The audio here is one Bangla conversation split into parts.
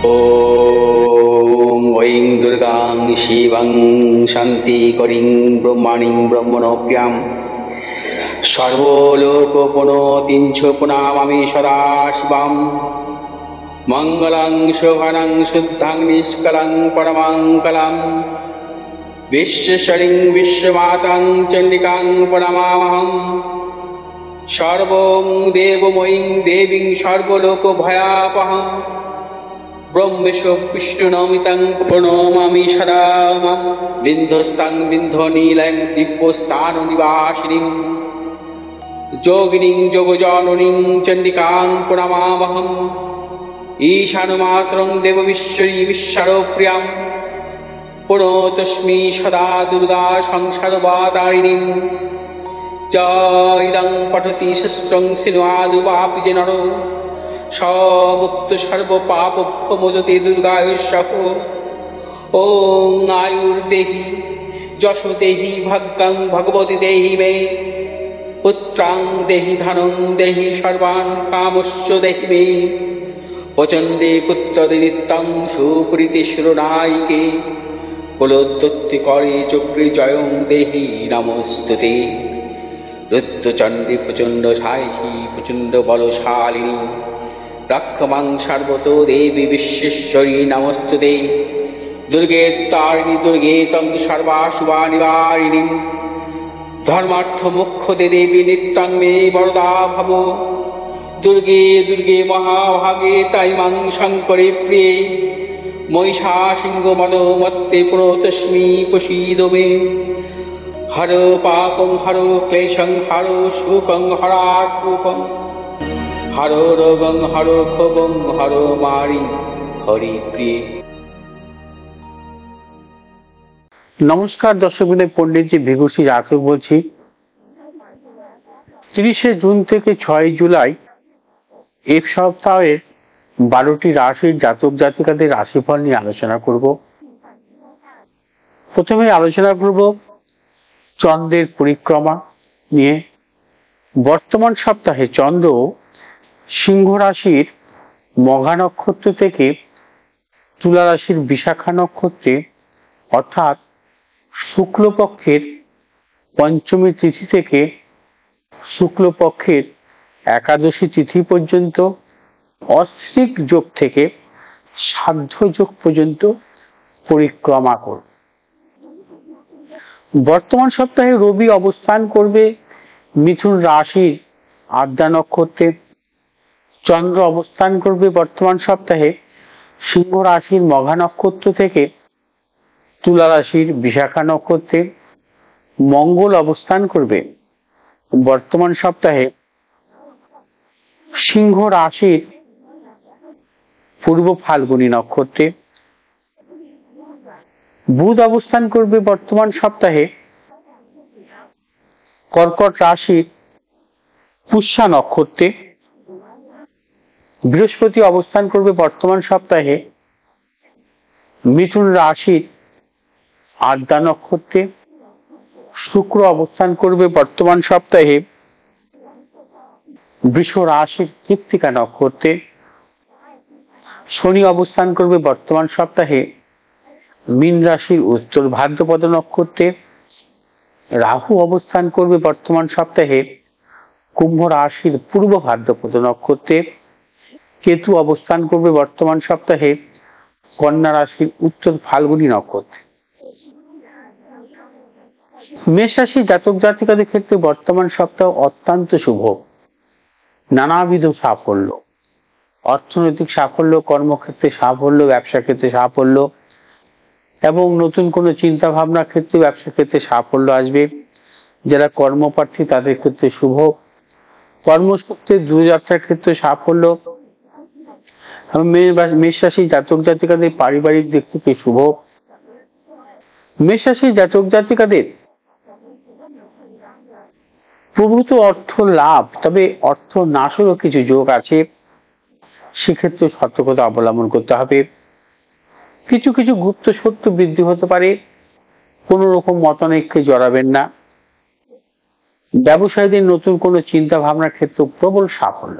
ॐ ऐं दुर्गां शिवं शान्तिकरीं ब्रह्मणीं ब्रह्मणोऽप्यां सर्वलोकपुनोतीं च पुनामामि सदा शिवां मङ्गलं शोभनं शुद्धं निष्कलं परमङ्गलं विश्वेश्वरीं विश्वमातां चण्डिकां प्रणमामहं सर्वं देवमयीं देवीं सर्वलोकभयापहं ब्रह्मेश विष्णुनमितं प्रणमामि सदा बिन्धस्तां बिन्धनीलं दिव्यस्थाननिवासिनीं योगिनीं योगजननीं चण्डिकां प्रणमामहम् ईशानमात्रं देवविश्वरी विश्वप्रियां प्रणतोऽस्मि सदा दुर्गा संसारवातारिणीं इदं पठति शस्त्रं सिन्वादुवापि च नरो मुक्त सर्वपापभ्यो मोचते दुर्गायुष्यः। ॐ आयुर्देहि यशो देहि भाग्यं भगवती देहि मे पुत्रां देहि धनं देहि सर्वान् कामश्च देहि मे प्रचण्डे पुत्रदे नित्यं सुप्रीति शिरोनायिके कुलोत्पत्तिकरे चक्रे जयं देहि नमोस्तुते। रुद्रचण्डी प्रचण्ड सायिषी प्रचण्ड बलशालिनी रक्षमां सर्वतो देवी विश्वेश्वरी नमोस्तुते। दुर्गे तारिणी दुर्गे तं सर्वाशुभानिवारिणीं धर्मार्थ मोक्षदे देवी नित्यं मे वरदा भव। दुर्गे दुर्गे महाभागे ताइमां शङ्करे प्रिये महिषासिंहमदोमत्ते प्रणतोऽस्मि प्रसीद मे। हरो पापं हरो क्लेशं हरो शोकं हरात्मकं हरो रोगं हरो क्षोभं हरो मारि हरि प्रिय। नमस्कार दर्शक बिंदु, पंडित जी ভিগুসি জাতক বলছি। 30শে জুন থেকে 6 জুলাই এই সপ্তাহের 12টি রাশির জাতক জাতিকাদের রাশিফল নিয়ে আলোচনা করব। প্রথমে আলোচনা করব চন্দ্রের পরিক্রমা নিয়ে। বর্তমান সপ্তাহে চন্দ্র সিংহ রাশির মঘা নক্ষত্র থেকে তুলা রাশির বিশাখা নক্ষত্রে অর্থাৎ শুক্লপক্ষের পঞ্চমী তিথি থেকে শুক্লপক্ষের একাদশী তিথি পর্যন্ত, অশ্বিক যোগ থেকে সাধ্য যোগ পর্যন্ত পরিক্রমা করবে। বর্তমান সপ্তাহে রবি অবস্থান করবে মিথুন রাশির আদ্রা নক্ষত্রে। চন্দ্র অবস্থান করবে বর্তমান সপ্তাহে সিংহ রাশির মঘা নক্ষত্র থেকে তুলা রাশির বিশাখা নক্ষত্রে। মঙ্গল অবস্থান করবে বর্তমান সপ্তাহে সিংহ রাশির পূর্ব ফাল্গুনী নক্ষত্রে। বুধ অবস্থান করবে বর্তমান সপ্তাহে কর্কট রাশির পুষ্যা নক্ষত্রে। বৃহস্পতি অবস্থান করবে বর্তমান সপ্তাহে মিথুন রাশির আদ্রা নক্ষত্রে। শুক্র অবস্থান করবে বর্তমান সপ্তাহে বৃষ রাশির কৃত্তিকা নক্ষত্রে। শনি অবস্থান করবে বর্তমান সপ্তাহে মীন রাশির উত্তর ভাদ্রপদ নক্ষত্রে। রাহু অবস্থান করবে বর্তমান সপ্তাহে কুম্ভ রাশির পূর্ব ভাদ্রপদ নক্ষত্রে। কেতু অবস্থান করবে বর্তমান সপ্তাহে কন্যা রাশির উত্তর ফাল্গুনী নক্ষত্রে। মেষ রাশি জাতক জাতিকাদের ক্ষেত্রে বর্তমান সপ্তাহ অত্যন্ত শুভ। নানাবিধ সাফল্য, অর্থনৈতিক সাফল্য, কর্মক্ষেত্রে সাফল্য, ব্যবসা ক্ষেত্রে সাফল্য এবং নতুন কোনো চিন্তা ভাবনার ক্ষেত্রে ব্যবসা ক্ষেত্রে সাফল্য আসবে। যারা কর্মপ্রার্থী তাদের ক্ষেত্রে শুভ। কর্মসূত্রে দূরযাত্রার ক্ষেত্রে সাফল্য। মেষ রাশি জাতক জাতিকাদের পারিবারিক দিক থেকে শুভ। মেষ রাশি জাতক জাতিকাদের প্রভূত অর্থ লাভ, তবে অর্থ নাশেরও কিছু যোগ আছে, সেক্ষেত্রে সতর্কতা অবলম্বন করতে হবে। কিছু কিছু গুপ্ত সত্য বৃদ্ধি হতে পারে, কোন রকম মতানৈক্যে জড়াবেন না। ব্যবসায়ীদের নতুন কোনো চিন্তা ভাবনার ক্ষেত্রে প্রবল সাফল্য।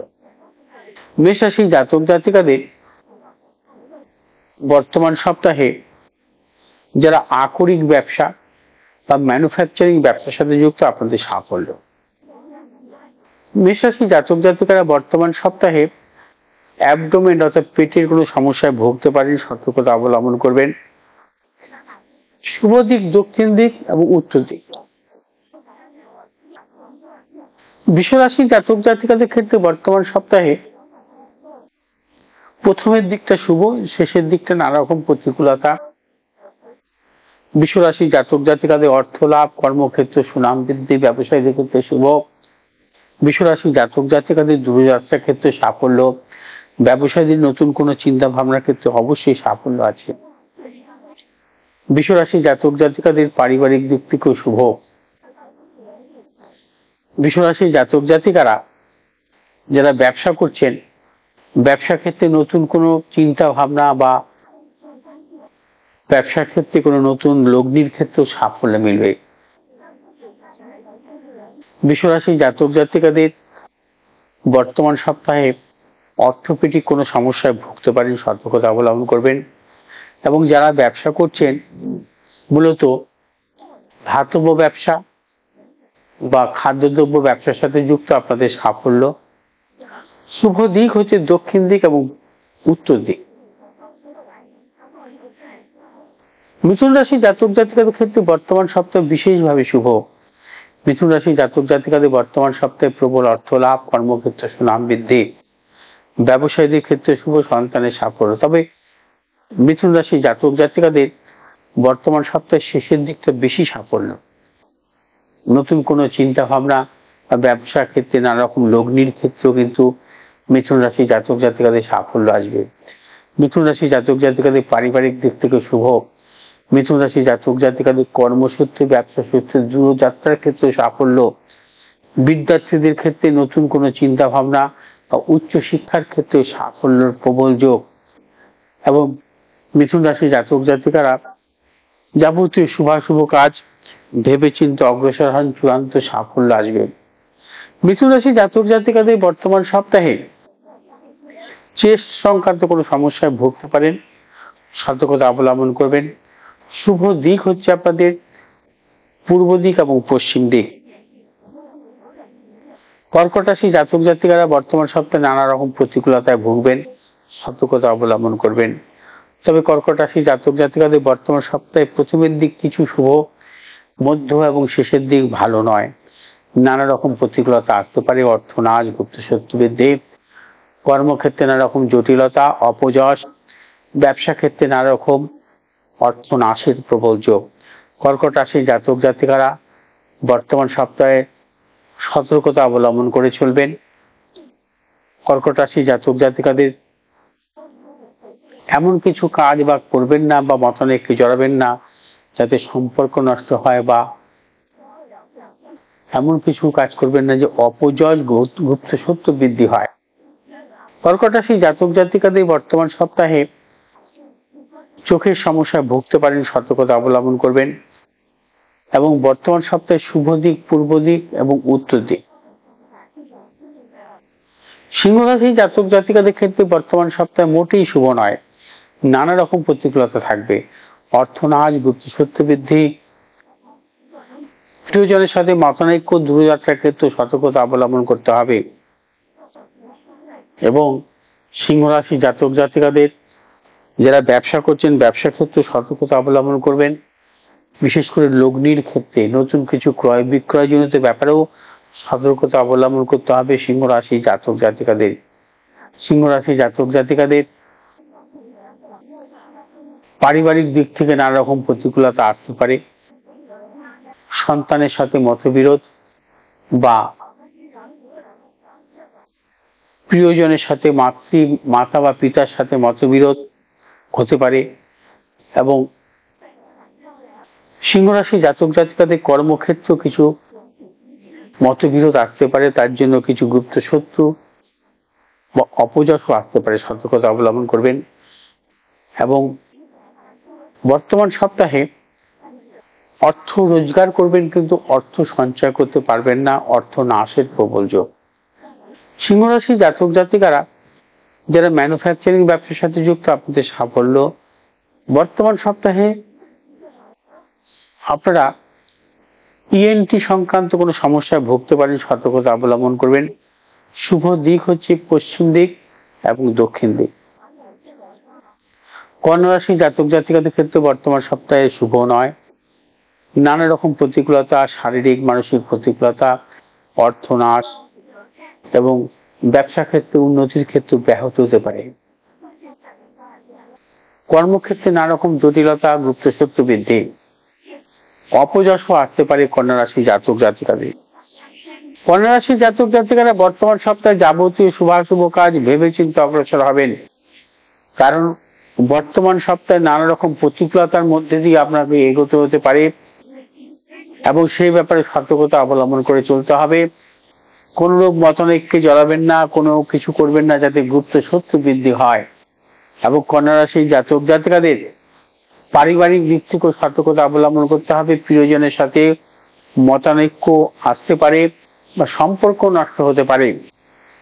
মেষ রাশি জাতক জাতিকাদের বর্তমান সপ্তাহে যারা আকরিক ব্যবসা বা ম্যানুফ্যাকচারিং ব্যবসার সাথে যুক্ত, আপনাদের সাফল্য। মেষ রাশি জাতক জাতিকারা বর্তমান সপ্তাহে অ্যাবডোমেন অর্থাৎ পেটের কোনো সমস্যায় ভুগতে পারেন, সতর্কতা অবলম্বন করবেন। শুভ দিক দক্ষিণ দিক এবং উত্তর দিক। বৃষ রাশি জাতক জাতিকাদের ক্ষেত্রে বর্তমান সপ্তাহে প্রথমের দিকটা শুভ, শেষের দিকটা নানা রকম প্রতিকূলতা। বৃষ রাশি জাতক জাতিকাদের অর্থ লাভ, কর্মক্ষেত্রে সুনাম বৃদ্ধি, ব্যবসায়ীদের ক্ষেত্রে শুভ। বৃষ রাশি জাতক জাতিকাদের দূরযাত্রার ক্ষেত্রে সাফল্য, ব্যবসায়ীদের নতুন কোনো চিন্তা ভাবনার ক্ষেত্রে অবশ্যই সাফল্য আছে। বৃষ রাশি জাতক জাতিকাদের পারিবারিক দিক থেকেও শুভ। বৃষ রাশি জাতক জাতিকারা যারা ব্যবসা করছেন, ব্যবসা ক্ষেত্রে নতুন কোনো চিন্তা ভাবনা বা ব্যবসার ক্ষেত্রে কোনো নতুন লগ্নির ক্ষেত্রেও সাফল্য মিলবে। বৃষ রাশি জাতক জাতিকাদের বর্তমান সপ্তাহে অর্থোপেডিক কোনো সমস্যায় ভুগতে পারেন, সতর্কতা অবলম্বন করবেন। এবং যারা ব্যবসা করছেন, মূলত ধাতব ব্যবসা বা খাদ্যদ্রব্য ব্যবসার সাথে যুক্ত, আপনাদের সাফল্য। শুভ দিক হচ্ছে দক্ষিণ দিক এবং উত্তর দিক। মিথুন রাশি জাতক জাতিকাদের ক্ষেত্রে বর্তমান সপ্তাহে বিশেষভাবে শুভ। মিথুন রাশি জাতক জাতিকাদের বর্তমান সপ্তাহে প্রবল অর্থ লাভ, কর্মক্ষেত্রে সুনাম বৃদ্ধি, ব্যবসায়ীদের ক্ষেত্রে শুভ, সন্তানের সাফল্য। তবে মিথুন রাশি জাতক জাতিকাদের বর্তমান সপ্তাহের শেষের দিকটা বেশি সাফল্য। নতুন কোনো চিন্তা ভাবনা বা ব্যবসার ক্ষেত্রে নানা রকম লগ্নির ক্ষেত্রেও কিন্তু মিথুন রাশি জাতক জাতিকাদের সাফল্য আসবে। মিথুন রাশি জাতক জাতিকাদের পারিবারিক দিক থেকে শুভ। মিথুন রাশি জাতক জাতিকাদের কর্মসূত্রে, ব্যবসা সূত্রে, দূরযাত্রার ক্ষেত্রে সাফল্য। বিদ্যার্থীদের ক্ষেত্রে নতুন কোনো চিন্তা ভাবনা বা উচ্চ শিক্ষার ক্ষেত্রে সাফল্যের প্রবল যোগ। এবং মিথুন রাশি জাতক জাতিকারা যাবতীয় শুভাশুভ কাজ ভেবেচিন্তে অগ্রসর হন, চূড়ান্ত সাফল্য আসবে। মিথুন রাশি জাতক জাতিকাদের বর্তমান সপ্তাহে চেস্ট সংক্রান্ত কোনো সমস্যায় ভুগতে পারেন, সতর্কতা অবলম্বন করবেন। শুভ দিক হচ্ছে আপনাদের পূর্ব দিক এবং পশ্চিম দিক। কর্কট রাশি জাতক জাতিকারা বর্তমান সপ্তাহে নানা রকম প্রতিকূলতায় ভুগবেন, সতর্কতা অবলম্বন করবেন। তবে কর্কট রাশি জাতক জাতিকাদের বর্তমান সপ্তাহে প্রথমের দিক কিছু শুভ, মধ্য এবং শেষের দিক ভালো নয়। নানা রকম প্রতিকূলতা আসতে পারে, অর্থনাশ, গুপ্ত শত্রু বৃদ্ধি, কর্মক্ষেত্রে নানা রকম জটিলতা, অপযশ, ব্যবসা ক্ষেত্রে নানা রকম অর্থনাশের প্রবল যোগ। কর্কট রাশি জাতক জাতিকারা বর্তমান সপ্তাহে সতর্কতা অবলম্বন করে চলবেন। কর্কট রাশি জাতক জাতিকাদের এমন কিছু কাজ বা করবেন না বা মতানৈক্যে জড়াবেন না যাতে সম্পর্ক নষ্ট হয়, বা এমন কিছু কাজ করবেন না যে অপযশ, গুপ্ত শত্রু বৃদ্ধি হয়। কর্কট রাশি জাতক জাতিকাদের বর্তমান সপ্তাহে চোখের সমস্যায় ভুগতে পারেন, সতর্কতা অবলম্বন করবেন। এবং বর্তমান সপ্তাহে শুভ দিক পূর্ব দিক এবং উত্তর দিক। সিংহ রাশি জাতক জাতিকাদের ক্ষেত্রে বর্তমান সপ্তাহে মোটেই শুভ নয়, নানা রকম প্রতিকূলতা থাকবে, অর্থনাশ, গুপ্ত শত্রু বৃদ্ধি, প্রিয়জনের সাথে মতানৈক্য, দূরযাত্রার ক্ষেত্রে সতর্কতা অবলম্বন করতে হবে। এবং সিংহ রাশি জাতক জাতিকাদের যারা ব্যবসা করছেন, ব্যবসা ক্ষেত্রে সতর্কতা অবলম্বন করবেন। বিশেষ করে লগ্নির ক্ষেত্রে নতুন কিছু ক্রয় বিক্রয় জনিত ব্যাপারেও সতর্কতা অবলম্বন করতে হবে সিংহ রাশি জাতক জাতিকাদের। সিংহ রাশি জাতক জাতিকাদের পারিবারিক দিক থেকে নানা রকম প্রতিকূলতা আসতে পারে, সন্তানের সাথে মতবিরোধ বা প্রিয়জনের সাথে মাতা বা পিতার সাথে মতবিরোধ হতে পারে। এবং সিংহ রাশি জাতক জাতিকাদের কর্মক্ষেত্র কিছু মতবিরোধ আসতে পারে, তার জন্য কিছু গুপ্ত শত্রু বা অপযশও আসতে পারে, সতর্কতা অবলম্বন করবেন। এবং বর্তমান সপ্তাহে অর্থ রোজগার করবেন কিন্তু অর্থ সঞ্চয় করতে পারবেন না, অর্থ নাশের প্রবল যোগ। সিংহ রাশি জাতক জাতিকারা যারা ম্যানুফ্যাকচারিং ব্যবসার সাথে যুক্ত, আপনাদের সাফল্য। বর্তমান সপ্তাহে আপনারা ইএনটি সংক্রান্ত কোনো সমস্যায় ভুগতে পারেন, সতর্কতা অবলম্বন করবেন। শুভ দিক হচ্ছে পশ্চিম দিক এবং দক্ষিণ দিক। কন্যা রাশি জাতক জাতিকাদের ক্ষেত্রে বর্তমান সপ্তাহে শুভ নয়। নানা রকম প্রতিকূলতা, শারীরিক মানসিক প্রতিকূলতা, অর্থনাশ এবং ব্যবসা ক্ষেত্রে উন্নতির ক্ষেত্রে ব্যাহত হতে পারে। কর্মক্ষেত্রে নানা রকম জটিলতা, গুপ্তশত্রু বৃদ্ধি, অপযশও আসতে পারে কন্যা রাশি জাতক জাতিকাদের। কন্যা রাশি জাতক জাতিকারা বর্তমান সপ্তাহে যাবতীয় শুভাশুভ কাজ ভেবেচিন্তে অগ্রসর হবেন, কারণ বর্তমান সপ্তাহে নানা রকম প্রতিকূলতার মধ্যে দিয়ে আপনাকে এগোতে হতে পারে এবং সেই ব্যাপারে সতর্কতা অবলম্বন করে চলতে হবে। কোনরূপ মতানৈক্যে জড়াবেন না, কোনো কিছু করবেন না যাতে গুপ্ত শত্রু বৃদ্ধি হয়। এবং কন্যা রাশি জাতক জাতিকাদের পারিবারিক দিক থেকেও সতর্কতা অবলম্বন করতে হবে। প্রিয়জনের সাথে মতানৈক্য আসতে পারে বা সম্পর্ক নষ্ট হতে পারে।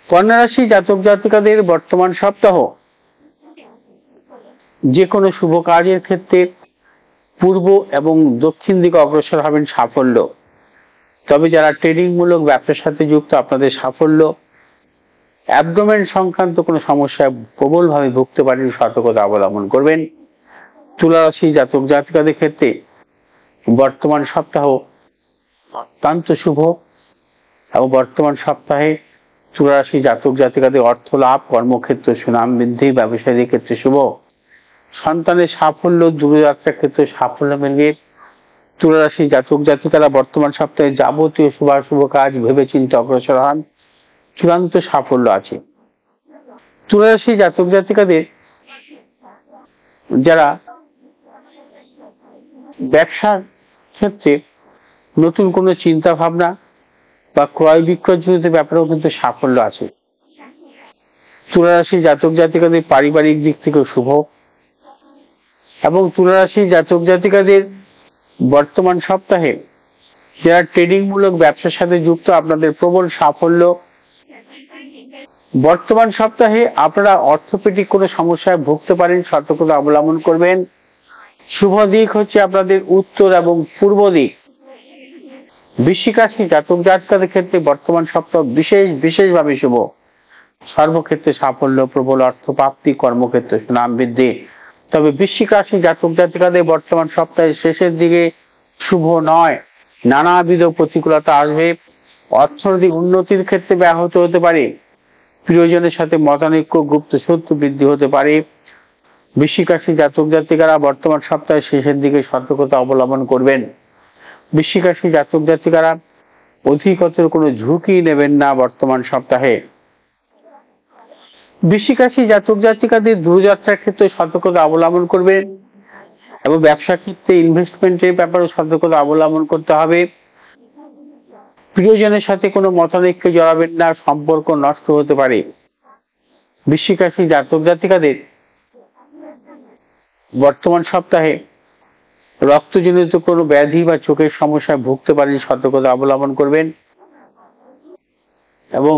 কন্যা রাশি জাতক জাতিকাদের বর্তমান সপ্তাহ যে কোনো শুভ কাজের ক্ষেত্রে পূর্ব এবং দক্ষিণ দিকে অগ্রসর হবেন সাফল্য। তবে যারা ট্রেডিং মূলক ব্যবসার সাথে যুক্ত, আপনাদের সাফল্য অ্যাবডোমেন সংক্রান্ত কোনো সমস্যায় প্রবলভাবে ভুগতে পারেন, সতর্কতা অবলম্বন করবেন। তুলা রাশি জাতক জাতিকাদের ক্ষেত্রে বর্তমান সপ্তাহ অত্যন্ত শুভ এবং বর্তমান সপ্তাহে তুলা রাশি জাতক জাতিকাদের অর্থ লাভ, কর্মক্ষেত্র সুনাম বৃদ্ধি, ব্যবসায়ীদের ক্ষেত্রে শুভ। সন্তানের সাফল্য, দূরযাত্রার ক্ষেত্রে সাফল্য মিলবে। তুলা রাশি জাতক জাতিকারা বর্তমান সপ্তাহে যাবতীয় শুভাশুভ কাজ ভেবেচিন্তে অগ্রসর হন, চূড়ান্ত সাফল্য আছে। তুলা রাশি জাতক জাতিকাদের যারা ব্যবসার ক্ষেত্রে নতুন কোনো চিন্তা ভাবনা বা ক্রয় বিক্রয় জনিত ব্যাপারেও কিন্তু সাফল্য আছে। তুলা রাশি জাতক জাতিকাদের পারিবারিক দিক থেকেও শুভ এবং তুলা রাশি জাতক জাতিকাদের বর্তমান সপ্তাহে যারা ট্রেডিং মূলক ব্যবসার সাথে যুক্ত, আপনাদের প্রবল সাফল্য। বর্তমান সপ্তাহে আপনারা অর্থোপেডিক কোনো সমস্যায় ভুগতে পারেন, সতর্কতা অবলম্বন করবেন। শুভ দিক হচ্ছে আপনাদের উত্তর এবং পূর্ব দিক। বৃশ্চিক রাশি জাতক জাতিকাদের ক্ষেত্রে বর্তমান সপ্তাহ বিশেষভাবে শুভ। সর্বক্ষেত্রে সাফল্য, প্রবল অর্থপ্রাপ্তি, কর্মক্ষেত্রে সুনাম বৃদ্ধি। তবে বৃশ্চিক রাশি জাতক জাতিকাদের বর্তমান সপ্তাহের শেষের দিকে শুভ নয়। নানাবিধ প্রতিকূলতা আসবে, অর্থনৈতিক উন্নতির ক্ষেত্রে ব্যাহত হতে পারে, প্রিয়জনের সাথে মতানৈক্য, গুপ্ত শত্রু বৃদ্ধি হতে পারে। বৃশ্চিক রাশি জাতক জাতিকারা বর্তমান সপ্তাহের শেষের দিকে সতর্কতা অবলম্বন করবেন। বৃশ্চিক রাশি জাতক জাতিকারা অধিকতর কোনো ঝুঁকি নেবেন না বর্তমান সপ্তাহে। বৃশ্চিক রাশি জাতক জাতিকাদের দূরযাত্রার ক্ষেত্রে সতর্কতা অবলম্বন করবেন এবং ব্যবসা ক্ষেত্রে ইনভেস্টমেন্টের ব্যাপারে সতর্কতা অবলম্বন করতে হবে। প্রিয়জনের সাথে কোনো মতানৈক্যে জড়াবেন না, সম্পর্ক নষ্ট হতে পারে। বৃশ্চিক রাশি জাতক জাতিকাদের বর্তমান সপ্তাহে রক্তজনিত কোনো ব্যাধি বা চোখের সমস্যায় ভুগতে পারেন, সতর্কতা অবলম্বন করবেন। এবং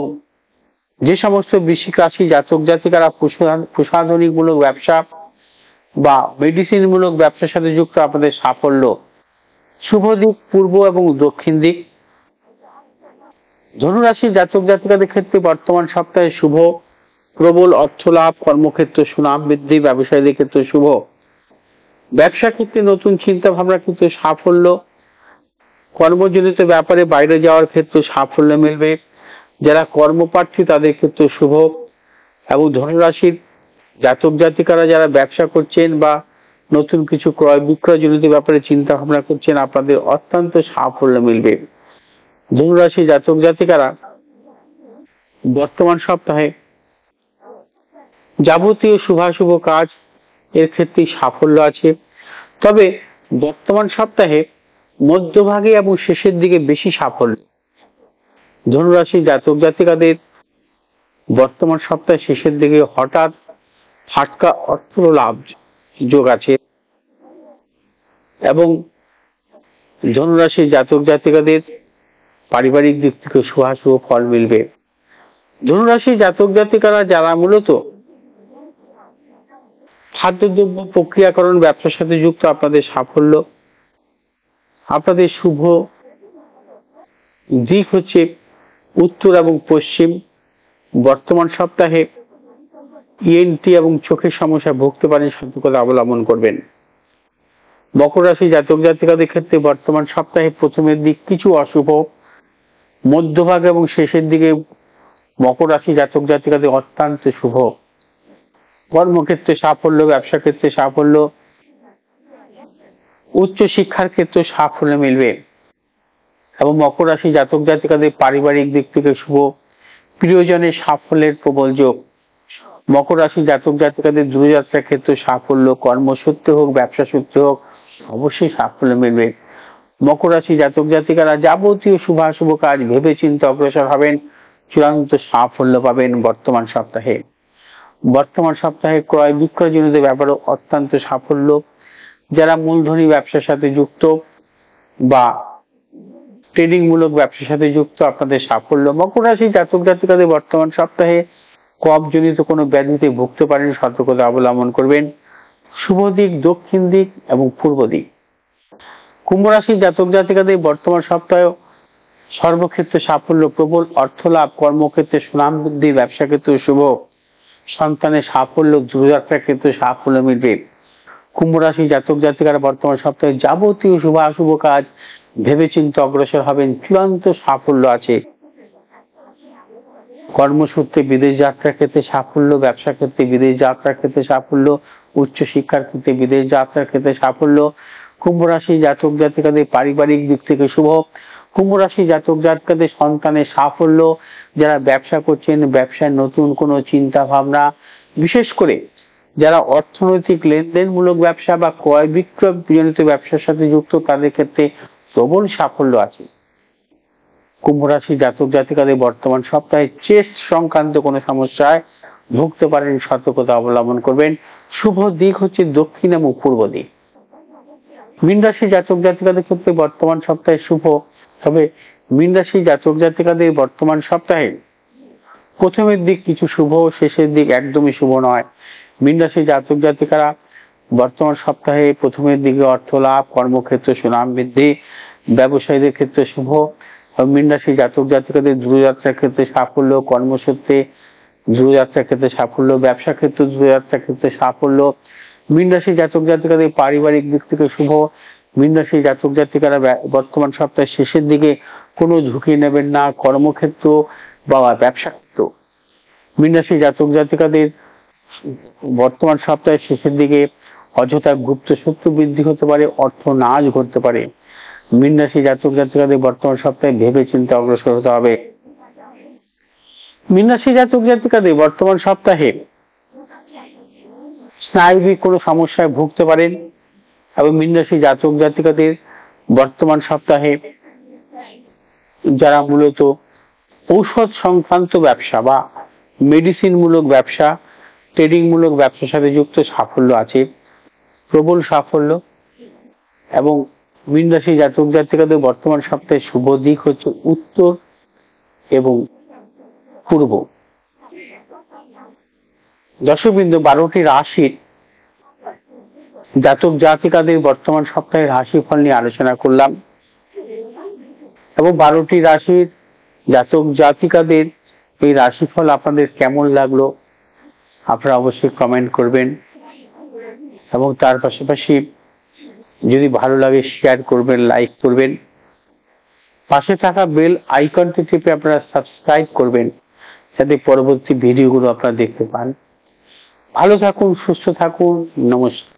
যে সমস্ত বৃশ্চিক রাশি জাতক জাতিকারা প্রসাধনিক মূলক ব্যবসা বা মেডিসিন মূলক ব্যবসার সাথে যুক্ত, আপনাদের সাফল্য। শুভ দিক পূর্ব এবং দক্ষিণ দিক। ধনুরাশি জাতক জাতিকাদের ক্ষেত্রে বর্তমান সপ্তাহে শুভ, প্রবল অর্থ লাভ, কর্মক্ষেত্র সুনাম বৃদ্ধি, ব্যবসায়ীদের ক্ষেত্রে শুভ। ব্যবসা ক্ষেত্রে নতুন চিন্তা ভাবনার ক্ষেত্রে সাফল্য, কর্মজনিত ব্যাপারে বাইরে যাওয়ার ক্ষেত্রে সাফল্য মিলবে। যারা কর্মপ্রার্থী তাদের ক্ষেত্রে শুভ। এবং ধনুরাশির জাতক জাতিকারা যারা ব্যবসা করছেন বা নতুন কিছু ক্রয় বিক্রয় জনিত ব্যাপারে চিন্তা ভাবনা করছেন, আপনাদের অত্যন্ত সাফল্য মিলবে। ধনুরাশি জাতক জাতিকারা বর্তমান সপ্তাহে যাবতীয় শুভাশুভ কাজ এর ক্ষেত্রে সাফল্য আছে। তবে বর্তমান সপ্তাহে মধ্যভাগে এবং শেষের দিকে বেশি সাফল্য। ধনুরাশি জাতক জাতিকাদের বর্তমান সপ্তাহে শেষের দিকে হঠাৎ ফাটকা অর্থ লাভ যোগ আছে এবং ধনুরাশি জাতক জাতিকাদের পারিবারিক দিক থেকে শুভাশুভ ফল মিলবে। ধনুরাশি জাতক জাতিকারা যারা মূলত খাদ্যদ্রব্য প্রক্রিয়াকরণ ব্যবসার সাথে যুক্ত আপনাদের সাফল্য। আপনাদের শুভ দিক হচ্ছে উত্তর এবং পশ্চিম। বর্তমান সপ্তাহে ইএনটি এবং চোখের সমস্যা ভুগতে পারেন, সতর্কতা অবলম্বন করবেন। মকর রাশি জাতক জাতিকাদের ক্ষেত্রে বর্তমান সপ্তাহে প্রথমের দিক কিছু অশুভ, মধ্যভাগ এবং শেষের দিকে মকর রাশি জাতক জাতিকাদের অত্যন্ত শুভ। কর্মক্ষেত্রে সাফল্য, ব্যবসা ক্ষেত্রে সাফল্য, উচ্চ শিক্ষার ক্ষেত্রে সাফল্য মিলবে এবং মকর রাশি জাতক জাতিকাদের পারিবারিক দিক থেকে শুভ, প্রিয়জনের সাফল্যের প্রবল যোগ। মকর রাশি জাতক জাতিকাদের দূরযাত্রার ক্ষেত্রে সাফল্য, কর্মসূত্রে হোক ব্যবসা সূত্রে হোক অবশ্যই সাফল্য মিলবে। মকর রাশি জাতক জাতিকারা যাবতীয় শুভাশুভ কাজ ভেবে চিন্তে অগ্রসর হবেন, চূড়ান্ত সাফল্য পাবেন বর্তমান সপ্তাহে। বর্তমান সপ্তাহে ক্রয় বিক্রয়জনিত ব্যাপারে অত্যন্ত সাফল্য। যারা মূলধনী ব্যবসার সাথে যুক্ত বা ট্রেডিং মূলক ব্যবসার সাথে যুক্ত আপনাদের সাফল্য। মকর রাশি জাতক জাতিকাদের বর্তমান সপ্তাহে কফজনিত কোনো ব্যাধিতে ভুগতে পারেন, সতর্কতা অবলম্বন করবেন। শুভ দিক দক্ষিণ দিক এবং পূর্ব দিক। কুম্ভ রাশি জাতক জাতিকাদের বর্তমান সপ্তাহে সর্বক্ষেত্রে সাফল্য, প্রবল অর্থ লাভ, কর্মক্ষেত্রে সুনাম বৃদ্ধি, ব্যবসা ক্ষেত্রে শুভ, সন্তানের সাফল্য, দূরযাত্রার ক্ষেত্রে সাফল্য মিলবে। কুম্ভ রাশি জাতক জাতিকারা বর্তমান সপ্তাহে যাবতীয় শুভ কাজ ভেবেচিন্তে অগ্রসর হবেন, চূড়ান্ত সাফল্য আছে। কর্মসূত্রে বিদেশ যাত্রার ক্ষেত্রে সাফল্য, ব্যবসা ক্ষেত্রে বিদেশ যাত্রার ক্ষেত্রে সাফল্য, উচ্চ শিক্ষার ক্ষেত্রে বিদেশ যাত্রার ক্ষেত্রে সাফল্য। কুম্ভ রাশি জাতক জাতিকাদের পারিবারিক দিক থেকে শুভ। কুম্ভ রাশি জাতক জাতিকাদের সন্তানের সাফল্য। যারা ব্যবসা করছেন, ব্যবসায় নতুন কোনো চিন্তা ভাবনা, বিশেষ করে যারা অর্থনৈতিক লেনদেনমূলক ব্যবসা বা ক্রয় বিক্রয় জনিত ব্যবসার সাথে যুক্ত তাদের ক্ষেত্রে প্রবল সাফল্য আছে। কুম্ভ রাশি জাতক জাতিকাদের বর্তমান সপ্তাহে চেস্ট সংক্রান্ত কোনো সমস্যায় ভুগতে পারেন, সতর্কতা অবলম্বন করবেন। শুভ দিক হচ্ছে দক্ষিণ এবং পূর্ব দিক। মীন রাশি জাতক জাতিকাদের ক্ষেত্রে বর্তমান সপ্তাহে শুভ, তবে মীন রাশি জাতক জাতিকাদের বর্তমান সপ্তাহে প্রথমের দিক কিছু শুভ, শেষের দিক একদমই শুভ নয়। মীন রাশি জাতক জাতিকারা বর্তমান সপ্তাহে প্রথমের দিকে অর্থ লাভ, কর্মক্ষেত্রে সুনাম বৃদ্ধি, ব্যবসায়ীদের ক্ষেত্রে শুভ। মীন রাশি জাতক জাতিকাদের দূরযাত্রার ক্ষেত্রে সাফল্য, কর্মসূত্রে দূরযাত্রার ক্ষেত্রে সাফল্য, ব্যবসা ক্ষেত্রে দূরযাত্রার ক্ষেত্রে সাফল্য। মীন রাশি জাতক জাতিকাদের পারিবারিক দিক থেকে শুভ। মীন রাশি জাতক জাতিকারা বর্তমান সপ্তাহের শেষের দিকে কোনো ঝুঁকি নেবেন না, কর্মক্ষেত্র বা ব্যবসা ক্ষেত্র। মীন রাশি জাতক জাতিকাদের বর্তমান সপ্তাহের শেষের দিকে অযথা গুপ্ত শত্রু বৃদ্ধি হতে পারে, অর্থ নাশ ঘটতে পারে। মীন রাশি জাতক জাতিকাদের বর্তমান সপ্তাহে ভেবে চিন্তে অগ্রসর হতে হবে। মীন রাশি জাতক জাতিকাদের বর্তমান সপ্তাহে স্নায়বিক কোনো সমস্যায় ভুগতে পারেন এবং মীন রাশি জাতক জাতিকাদের বর্তমান সপ্তাহে যারা মূলত ঔষধ সংক্রান্ত ব্যবসা বা মেডিসিন মূলক ব্যবসা, ট্রেডিং মূলক ব্যবসার সাথে যুক্ত সাফল্য আছে, প্রবল সাফল্য। এবং মীন রাশি জাতক জাতিকাদের বর্তমান সপ্তাহে শুভ দিক হচ্ছে উত্তর এবং পূর্ব। দর্শকবৃন্দ, 12টি রাশির জাতক জাতিকাদের বর্তমান সপ্তাহের রাশিফল নিয়ে আলোচনা করলাম এবং 12টি রাশির জাতক জাতিকাদের এই রাশিফল আপনাদের কেমন লাগলো আপনারা অবশ্যই কমেন্ট করবেন এবং তার পাশাপাশি যদি ভালো লাগে শেয়ার করবেন, লাইক করবেন। পাশে থাকা বেল আইকনটি টিপে আপনারা সাবস্ক্রাইব করবেন যাতে পরবর্তী ভিডিওগুলো আপনারা দেখতে পান। ভালো থাকুন, সুস্থ থাকুন, নমস্কার।